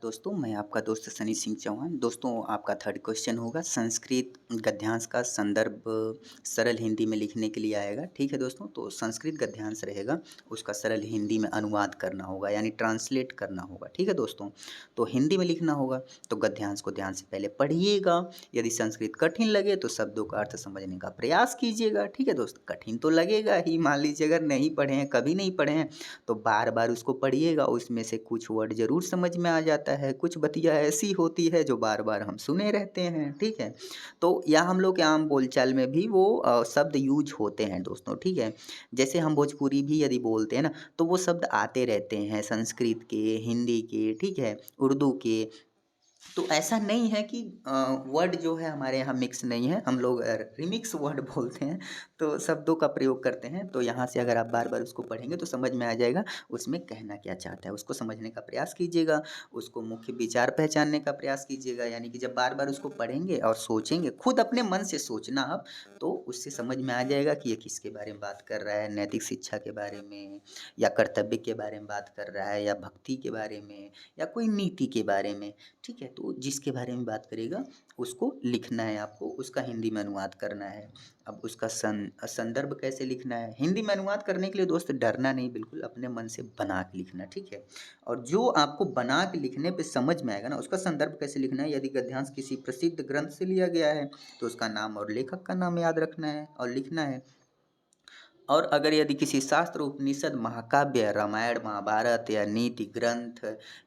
दोस्तों, मैं आपका दोस्त सनी सिंह चौहान। दोस्तों, आपका थर्ड क्वेश्चन होगा संस्कृत गद्यांश का संदर्भ सरल हिंदी में लिखने के लिए आएगा। ठीक है दोस्तों, तो संस्कृत गद्यांश रहेगा, उसका सरल हिंदी में अनुवाद करना होगा यानी ट्रांसलेट करना होगा। ठीक है दोस्तों, तो हिंदी में लिखना होगा तो गद्यांश को ध्यान से पहले पढ़िएगा। यदि संस्कृत कठिन लगे तो शब्दों का अर्थ समझने का प्रयास कीजिएगा। ठीक है दोस्तों, कठिन तो लगेगा ही। मान लीजिए अगर नहीं पढ़े हैं, कभी नहीं पढ़े हैं, तो बार बार उसको पढ़िएगा। उसमें से कुछ वर्ड ज़रूर समझ में आ जाता है, कुछ बतिया ऐसी होती है जो बार बार हम सुने रहते हैं। ठीक है, तो या हम लोग के आम बोलचाल में भी वो शब्द यूज होते हैं दोस्तों। ठीक है, जैसे हम भोजपुरी भी यदि बोलते हैं ना, तो वो शब्द आते रहते हैं संस्कृत के, हिंदी के, ठीक है, उर्दू के। तो ऐसा नहीं है कि वर्ड जो है हमारे यहाँ मिक्स नहीं है, हम लोग रिमिक्स वर्ड बोलते हैं, तो शब्दों का प्रयोग करते हैं। तो यहाँ से अगर आप बार बार उसको पढ़ेंगे तो समझ में आ जाएगा उसमें कहना क्या चाहता है। उसको समझने का प्रयास कीजिएगा, उसको मुख्य विचार पहचानने का प्रयास कीजिएगा। यानी कि जब बार बार उसको पढ़ेंगे और सोचेंगे, खुद अपने मन से सोचना आप, तो उससे समझ में आ जाएगा कि ये किसके बारे में बात कर रहा है, नैतिक शिक्षा के बारे में, या कर्तव्य के बारे में बात कर रहा है, या भक्ति के बारे में, या कोई नीति के बारे में। ठीक है, तो जिसके बारे में बात करेगा उसको लिखना है आपको, उसका हिंदी में अनुवाद करना है। अब उसका संदर्भ कैसे लिखना है हिंदी में अनुवाद करने के लिए दोस्त, डरना नहीं, बिल्कुल अपने मन से बना के लिखना। ठीक है, और जो आपको बना के लिखने पे समझ में आएगा ना, उसका संदर्भ कैसे लिखना है। यदि गद्यांश किसी प्रसिद्ध ग्रंथ से लिया गया है तो उसका नाम और लेखक का नाम याद रखना है और लिखना है। और अगर यदि किसी शास्त्र, उपनिषद, महाकाव्य, रामायण, महाभारत या नीति ग्रंथ,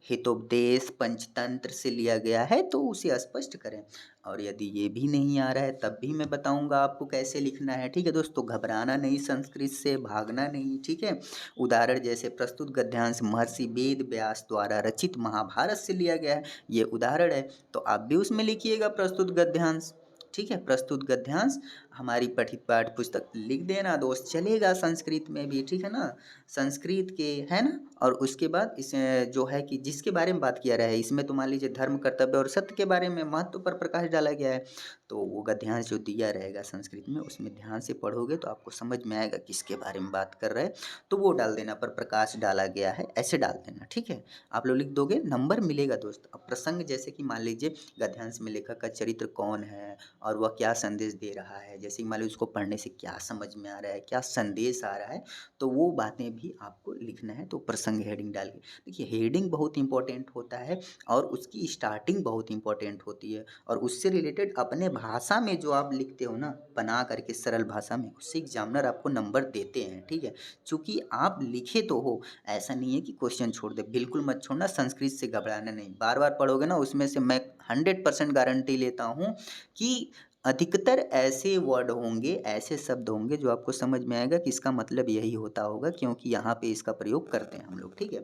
हितोपदेश, पंचतंत्र से लिया गया है तो उसे स्पष्ट करें। और यदि ये भी नहीं आ रहा है तब भी मैं बताऊंगा आपको कैसे लिखना है। ठीक है दोस्तों, घबराना नहीं, संस्कृत से भागना नहीं। ठीक है, उदाहरण जैसे प्रस्तुत गद्यांश महर्षि वेद व्यास द्वारा रचित महाभारत से लिया गया है, ये उदाहरण है, तो आप भी उसमें लिखिएगा प्रस्तुत गद्यांश। ठीक है, प्रस्तुत गद्यांश हमारी पठित पाठ पुस्तक लिख देना दोस्त, चलेगा संस्कृत में भी। ठीक है ना, संस्कृत के है ना। और उसके बाद इस जो है कि जिसके बारे में बात किया रहा है, इसमें तो मान लीजिए धर्म, कर्तव्य और सत्य के बारे में महत्व पर प्रकाश डाला गया है, तो वो गद्यांश जो दिया रहेगा संस्कृत में, उसमें ध्यान से पढ़ोगे तो आपको समझ में आएगा किसके बारे में बात कर रहे हैं। तो वो डाल देना, पर प्रकाश डाला गया है ऐसे डाल देना। ठीक है, आप लोग लिख दोगे, नंबर मिलेगा दोस्त। अब प्रसंग जैसे कि मान लीजिए गद्यांश में लेखक का चरित्र कौन है और वह क्या संदेश दे रहा है, जैसे कि मान लीजिए उसको पढ़ने से क्या समझ में आ रहा है, क्या संदेश आ रहा है, तो वो बातें भी आपको लिखना है। तो प्रसंग हेडिंग डाल के देखिए, हेडिंग बहुत इंपॉर्टेंट होता है और उसकी स्टार्टिंग बहुत इंपॉर्टेंट होती है, और उससे रिलेटेड अपने भाषा में जो आप लिखते हो ना, बना करके सरल भाषा में, उससे एग्जामिनर आपको नंबर देते हैं। ठीक है, चूंकि आप लिखे तो हो, ऐसा नहीं है कि क्वेश्चन छोड़ दे, बिल्कुल मत छोड़ना। संस्कृत से घबराना नहीं, बार बार पढ़ोगे ना, उसमें से मैं 100% गारंटी लेता हूँ कि अधिकतर ऐसे वर्ड होंगे, ऐसे शब्द होंगे जो आपको समझ में आएगा कि इसका मतलब यही होता होगा, क्योंकि यहाँ पे इसका प्रयोग करते हैं हम लोग। ठीक है,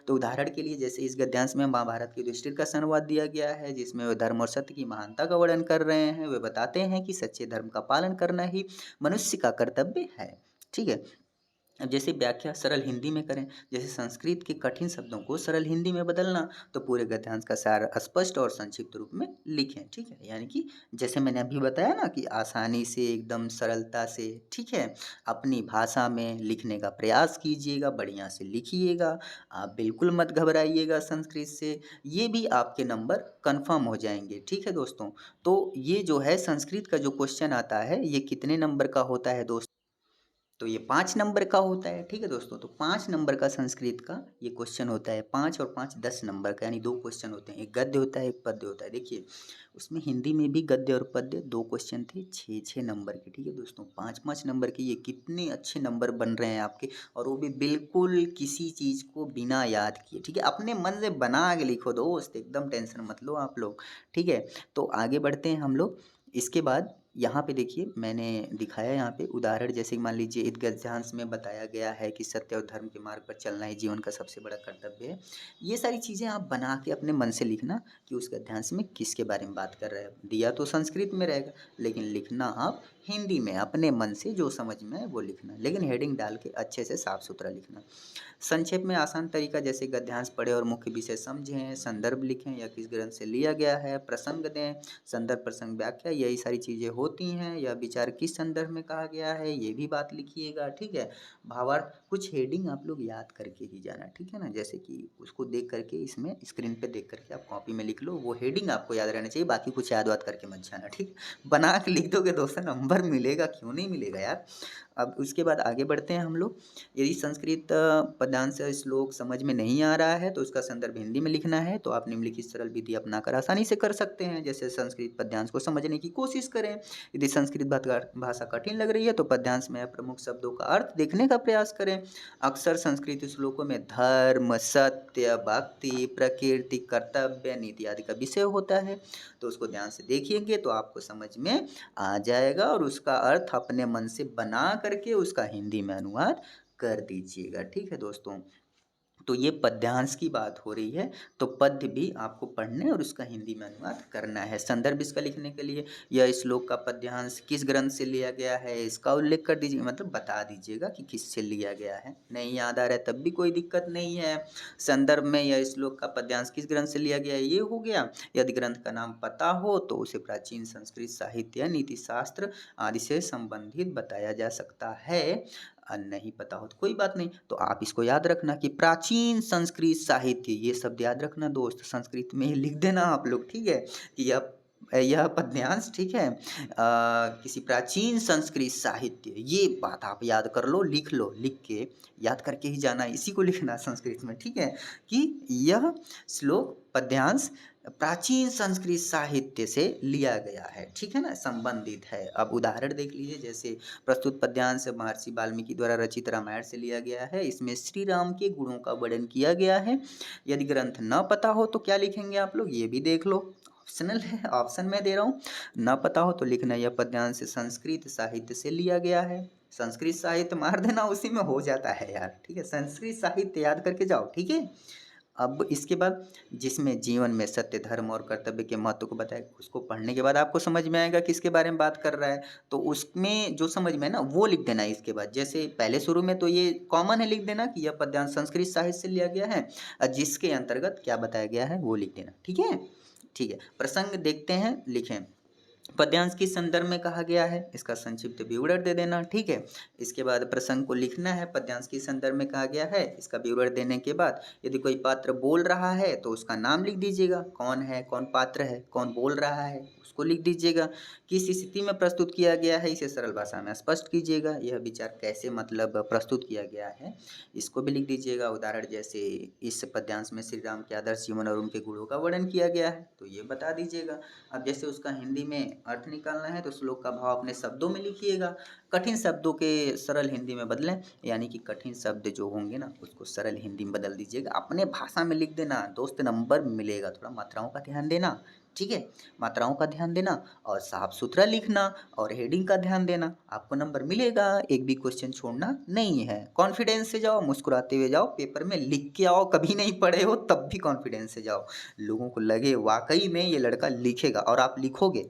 तो उदाहरण के लिए जैसे इस गद्यांश में महाभारत के युधिष्ठिर का संवाद दिया गया है, जिसमें वे धर्म और सत्य की महानता का वर्णन कर रहे हैं। वे बताते हैं कि सच्चे धर्म का पालन करना ही मनुष्य का कर्तव्य है। ठीक है, अब जैसे व्याख्या सरल हिंदी में करें, जैसे संस्कृत के कठिन शब्दों को सरल हिंदी में बदलना, तो पूरे गद्यांश का सार स्पष्ट और संक्षिप्त रूप में लिखें। ठीक है, यानी कि जैसे मैंने अभी बताया ना कि आसानी से, एकदम सरलता से, ठीक है, अपनी भाषा में लिखने का प्रयास कीजिएगा, बढ़िया से लिखिएगा। आप बिल्कुल मत घबराइएगा संस्कृत से, ये भी आपके नंबर कन्फर्म हो जाएंगे। ठीक है दोस्तों, तो ये जो है संस्कृत का जो क्वेश्चन आता है, ये कितने नंबर का होता है दोस्तों, तो ये 5 नंबर का होता है। ठीक है दोस्तों, तो 5 नंबर का संस्कृत का ये क्वेश्चन होता है। 5 और 5 10 नंबर का, यानी 2 क्वेश्चन होते हैं, एक गद्य होता है, एक पद्य होता है। देखिए, उसमें हिंदी में भी गद्य और पद्य 2 क्वेश्चन थे, 6-6 नंबर के। ठीक है दोस्तों, 5-5 नंबर के, ये कितने अच्छे नंबर बन रहे हैं आपके, और वो भी बिल्कुल किसी चीज़ को बिना याद किए। ठीक है, अपने मन से बना के लिखो दोस्त, एकदम टेंशन मत लो आप लोग। ठीक है, तो आगे बढ़ते हैं हम लोग। इसके बाद यहाँ पे देखिए, मैंने दिखाया यहाँ पे उदाहरण, जैसे कि मान लीजिए ईद गद्यांश में बताया गया है कि सत्य और धर्म के मार्ग पर चलना ही जीवन का सबसे बड़ा कर्तव्य है। ये सारी चीज़ें आप बना के अपने मन से लिखना कि उस गद्यांश में किसके बारे में बात कर रहे हैं। दिया तो संस्कृत में रहेगा, लेकिन लिखना आप हिंदी में, अपने मन से जो समझ में है वो लिखना, लेकिन हेडिंग डाल के अच्छे से साफ सुथरा लिखना। संक्षेप में आसान तरीका, जैसे गद्यांश पढ़ें और मुख्य विषय समझें, संदर्भ लिखें या किस ग्रंथ से लिया गया है, प्रसंग दें, संदर्भ, प्रसंग, व्याख्या, यही सारी चीज़ें हो होती हैं, यह विचार किस संदर्भ में कहा गया है, ये भी बात लिखिएगा, ठीक है। भावार्थ कुछ हेडिंग आप लोग याद करके ही जाना, ठीक है ना। जैसे कि उसको देख करके इसमें स्क्रीन पे देख करके आप कॉपी में लिख लो, वो हेडिंग आपको याद रहना चाहिए, बाकी कुछ याद वाद करके मत जाना, ठीक। बना के लिख दोगे दोस्तों नंबर मिलेगा, क्यों नहीं मिलेगा यार। अब उसके बाद आगे बढ़ते हैं हम लोग। यदि संस्कृत पद्यांश या श्लोक समझ में नहीं आ रहा है तो उसका संदर्भ हिंदी में लिखना है, तो आप निम्नलिखित सरल विधि अपनाकर आसानी से कर सकते हैं। जैसे संस्कृत पद्यांश को समझने की कोशिश करें। यदि संस्कृत भाषा कठिन लग रही है तो पद्यांश में प्रमुख शब्दों का अर्थ देखने का प्रयास करें। अक्सर संस्कृत श्लोकों में धर्म, सत्य, भक्ति, प्रकृति, कर्तव्य, नीति आदि का विषय होता है, तो उसको ध्यान से देखिएंगे तो आपको समझ में आ जाएगा और उसका अर्थ अपने मन से बना करके उसका हिंदी में अनुवाद कर दीजिएगा, ठीक है दोस्तों। तो ये पद्यांश की बात हो रही है, तो पद्य भी आपको पढ़ने और उसका हिंदी में अनुवाद करना है। संदर्भ इसका लिखने के लिए यह श्लोक का पद्यांश किस ग्रंथ से लिया गया है इसका उल्लेख कर दीजिए, मतलब बता दीजिएगा कि किससे लिया गया है। नहीं याद आ रहा है तब भी कोई दिक्कत नहीं है। संदर्भ में यह श्लोक का पद्यांश किस ग्रंथ से लिया गया है ये हो गया। यदि ग्रंथ का नाम पता हो तो उसे प्राचीन संस्कृत साहित्य, नीति शास्त्र आदि से संबंधित बताया जा सकता है। नहीं पता हो तो कोई बात नहीं, तो आप इसको याद रखना कि प्राचीन संस्कृत साहित्य, ये शब्द याद रखना दोस्त, संस्कृत में ही लिख देना आप लोग, ठीक है, कि यह पद्यांश, ठीक है, किसी प्राचीन संस्कृत साहित्य, ये बात आप याद कर लो, लिख लो, लिख के याद करके ही जाना, इसी को लिखना संस्कृत में, ठीक है, कि यह श्लोक पद्यांश प्राचीन संस्कृत साहित्य से लिया गया है, ठीक है ना, संबंधित है। अब उदाहरण देख लीजिए, जैसे प्रस्तुत पद्यांश महर्षि वाल्मीकि द्वारा रचित रामायण से लिया गया है, इसमें श्री राम के गुणों का वर्णन किया गया है। यदि ग्रंथ न पता हो तो क्या लिखेंगे आप लोग, ये भी देख लो, ऑप्शनल है, ऑप्शन मैं दे रहा हूँ। न पता हो तो लिखना यह पद्यांश संस्कृत साहित्य से लिया गया है। संस्कृत साहित्य मार देना, उसी में हो जाता है यार, ठीक है, संस्कृत साहित्य याद करके जाओ, ठीक है। अब इसके बाद जिसमें जीवन में सत्य, धर्म और कर्तव्य के महत्व को बताया, उसको पढ़ने के बाद आपको समझ में आएगा किसके बारे में बात कर रहा है, तो उसमें जो समझ में है ना वो लिख देना है। इसके बाद जैसे पहले शुरू में तो ये कॉमन है, लिख देना कि यह पद्यांश संस्कृत साहित्य से लिया गया है, और जिसके अंतर्गत क्या बताया गया है वो लिख देना, ठीक है। ठीक है, प्रसंग देखते हैं, लिखें। पद्यांश किस संदर्भ में कहा गया है, इसका संक्षिप्त विवरण दे देना, ठीक है। इसके बाद प्रसंग को लिखना है, पद्यांश किस संदर्भ में कहा गया है, इसका विवरण देने के बाद यदि कोई पात्र बोल रहा है तो उसका नाम लिख दीजिएगा, कौन है, कौन पात्र है, कौन बोल रहा है उसको लिख दीजिएगा। किस स्थिति में प्रस्तुत किया गया है इसे सरल भाषा में स्पष्ट कीजिएगा। यह विचार कैसे मतलब प्रस्तुत किया गया है इसको भी लिख दीजिएगा। उदाहरण जैसे इस पद्यांश में श्री राम के आदर्श जीवन और उनके गुणों का वर्णन किया गया है, तो ये बता दीजिएगा। अब जैसे उसका हिंदी में अर्थ निकालना है तो श्लोक का भाव अपने शब्दों में लिखिएगा, कठिन शब्दों के सरल हिंदी में बदलें, यानी कि कठिन शब्द जो होंगे ना उसको सरल हिंदी में बदल दीजिएगा, अपने भाषा में लिख देना दोस्त, नंबर मिलेगा। थोड़ा मात्राओं का ध्यान देना, ठीक है, मात्राओं का ध्यान देना और साफ सुथरा लिखना और हेडिंग का ध्यान देना, आपको नंबर मिलेगा, एक भी क्वेश्चन छोड़ना नहीं है। कॉन्फिडेंस से जाओ, मुस्कुराते हुए जाओ, पेपर में लिख के आओ, कभी नहीं पढ़े हो तब भी कॉन्फिडेंस से जाओ, लोगों को लगे वाकई में ये लड़का लिखेगा और आप लिखोगे,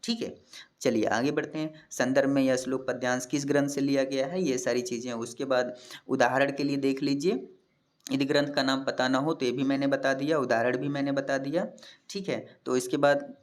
ठीक है। चलिए आगे बढ़ते हैं। संदर्भ में यह श्लोक पद्यांश किस ग्रंथ से लिया गया है, ये सारी चीज़ें। उसके बाद उदाहरण के लिए देख लीजिए, यदि ग्रंथ का नाम पता ना हो तो ये भी मैंने बता दिया, उदाहरण भी मैंने बता दिया, ठीक है। तो इसके बाद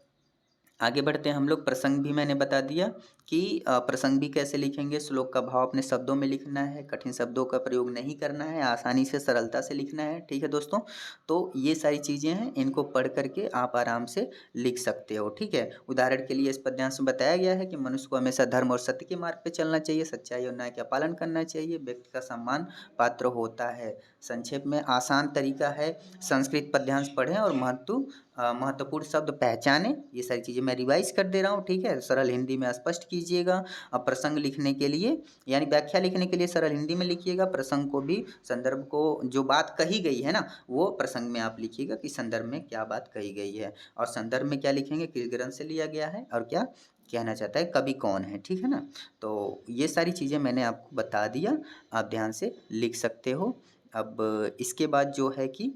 आगे बढ़ते हैं हम लोग, प्रसंग भी मैंने बता दिया कि प्रसंग भी कैसे लिखेंगे, श्लोक का भाव अपने शब्दों में लिखना है, कठिन शब्दों का प्रयोग नहीं करना है, आसानी से सरलता से लिखना है, ठीक है दोस्तों। तो ये सारी चीज़ें हैं, इनको पढ़ करके आप आराम से लिख सकते हो, ठीक है। उदाहरण के लिए इस पद्यांश में बताया गया है कि मनुष्य को हमेशा धर्म और सत्य के मार्ग पर चलना चाहिए, सच्चाई और न्याय का पालन करना चाहिए, व्यक्ति का सम्मान पात्र होता है। संक्षेप में आसान तरीका है, संस्कृत पद्यांश पढ़ें और महत्वपूर्ण शब्द पहचानें। ये सारी चीज़ें मैं रिवाइज कर दे रहा हूँ, ठीक है, सरल हिंदी में स्पष्ट कीजिएगा। अब प्रसंग लिखने के लिए यानी व्याख्या लिखने के लिए सरल हिंदी में लिखिएगा, प्रसंग को भी, संदर्भ को, जो बात कही गई है ना वो प्रसंग में आप लिखिएगा कि संदर्भ में क्या बात कही गई है, और संदर्भ में क्या लिखेंगे, किस ग्रंथ से लिया गया है और क्या कहना चाहता है, कवि कौन है, ठीक है ना। तो ये सारी चीज़ें मैंने आपको बता दिया, आप ध्यान से लिख सकते हो। अब इसके बाद जो है कि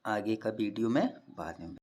आगे का वीडियो में बाद में